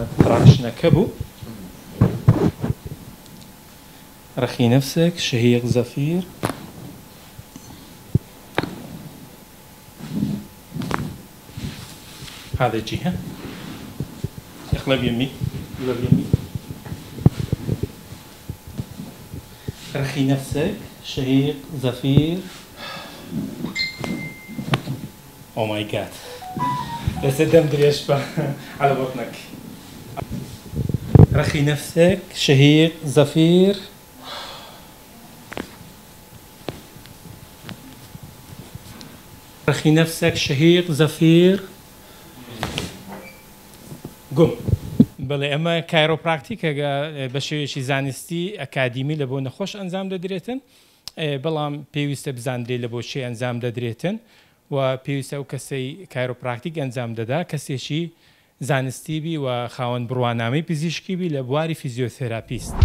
ئەمە تراکشنەکە بوو. رخي نفسك، شهيق زفير. هذا جهة. اقلب يمي، اقلب يمي. رخي نفسك، شهيق زفير. او ماي جاد. بس الدم دريش على بطنك. رخي نفسك، شهيق زفير. رخي نفسك، شهيق زفير. قم. بەڵێ ئەمە کایرۆپراکتیکە بە شێوەیەکی زانستی ئەکادیمی لە بۆ نەخۆش ئەنجام دەدرێتن، بەڵام پێویستە بزانرێت لە بۆ چێ ئەنجام دەدرێتن و پێویستە ئەو کەسەی کایرۆپراکتیک ئەنجام دەدا کەسێکی زانستی بی و خاوەن بڕوانامەی پزیشکی بی لە بواری فیزیۆتێراپیست.